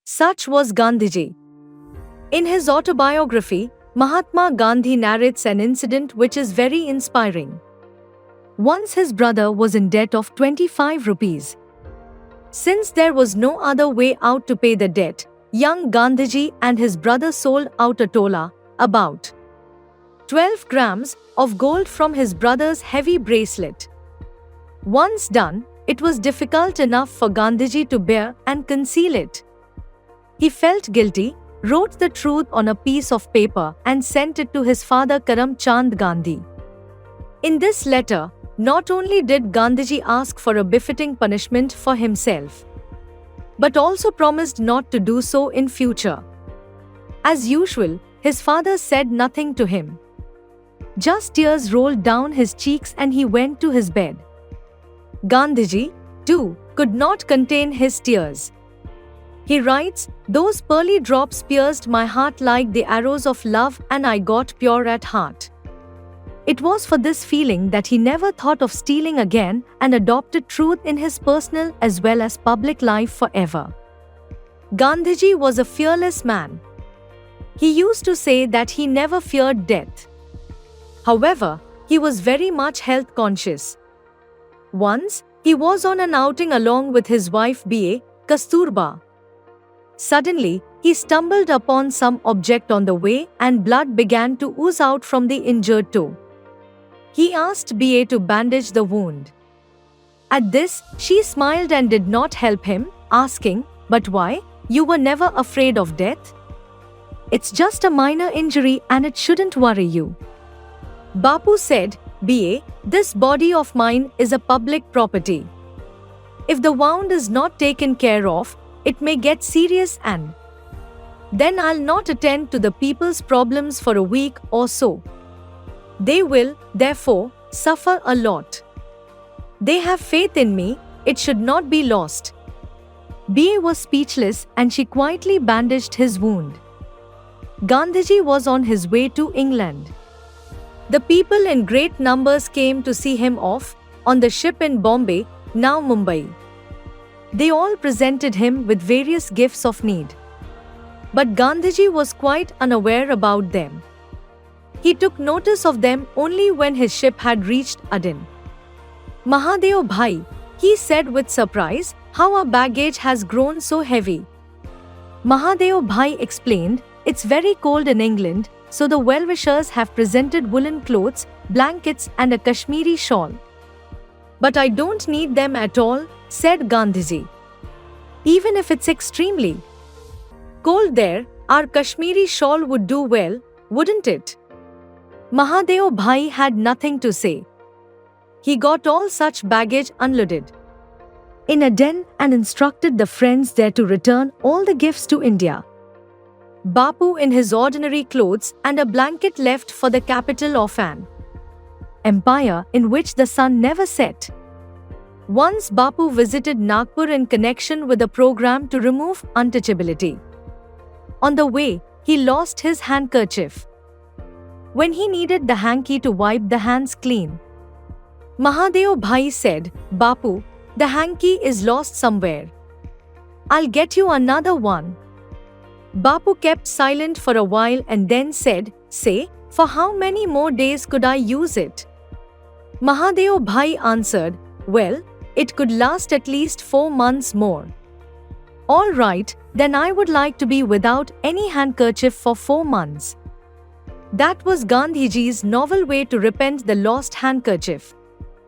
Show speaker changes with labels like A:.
A: Such was Gandhiji. In his autobiography, Mahatma Gandhi narrates an incident which is very inspiring. Once his brother was in debt of 25 rupees. Since there was no other way out to pay the debt, young Gandhiji and his brother sold out a tola, about 12 grams, of gold from his brother's heavy bracelet. Once done, it was difficult enough for Gandhiji to bear and conceal it. He felt guilty, wrote the truth on a piece of paper and sent it to his father Karam Chand Gandhi. In this letter, not only did Gandhiji ask for a befitting punishment for himself, but also promised not to do so in future. As usual, his father said nothing to him. Just tears rolled down his cheeks and he went to his bed. Gandhiji, too, could not contain his tears. He writes, "Those pearly drops pierced my heart like the arrows of love and I got pure at heart." It was for this feeling that he never thought of stealing again and adopted truth in his personal as well as public life forever. Gandhiji was a fearless man. He used to say that he never feared death. However, he was very much health conscious. Once, he was on an outing along with his wife B.A. Kasturba. Suddenly, he stumbled upon some object on the way and blood began to ooze out from the injured toe. He asked B.A. to bandage the wound. At this, she smiled and did not help him, asking, "But why? You were never afraid of death? It's just a minor injury and it shouldn't worry you." Bapu said, "B.A., this body of mine is a public property. If the wound is not taken care of, it may get serious and then I'll not attend to the people's problems for a week or so. They will, therefore, suffer a lot. They have faith in me, it should not be lost." B.A. was speechless and she quietly bandaged his wound. Gandhiji was on his way to England. The people in great numbers came to see him off, on the ship in Bombay, now Mumbai. They all presented him with various gifts of need. But Gandhiji was quite unaware about them. He took notice of them only when his ship had reached Aden. "Mahadeo Bhai," he said with surprise, "how our baggage has grown so heavy." Mahadeo Bhai explained, "It's very cold in England, so the well-wishers have presented woolen clothes, blankets and a Kashmiri shawl." "But I don't need them at all," said Gandhiji. "Even if it's extremely cold there, our Kashmiri shawl would do well, wouldn't it?" Mahadeo Bhai had nothing to say. He got all such baggage unloaded in Aden and instructed the friends there to return all the gifts to India. Bapu in his ordinary clothes and a blanket left for the capital of an empire in which the sun never set. Once Bapu visited Nagpur in connection with a program to remove untouchability. On the way, he lost his handkerchief. When he needed the hanky to wipe the hands clean, Mahadeo Bhai said, "Bapu, the hanky is lost somewhere. I'll get you another one." Bapu kept silent for a while and then said, "Say, for how many more days could I use it?" Mahadeo Bhai answered, "Well, it could last at least 4 months more." "All right, then I would like to be without any handkerchief for 4 months." That was Gandhiji's novel way to repent the lost handkerchief.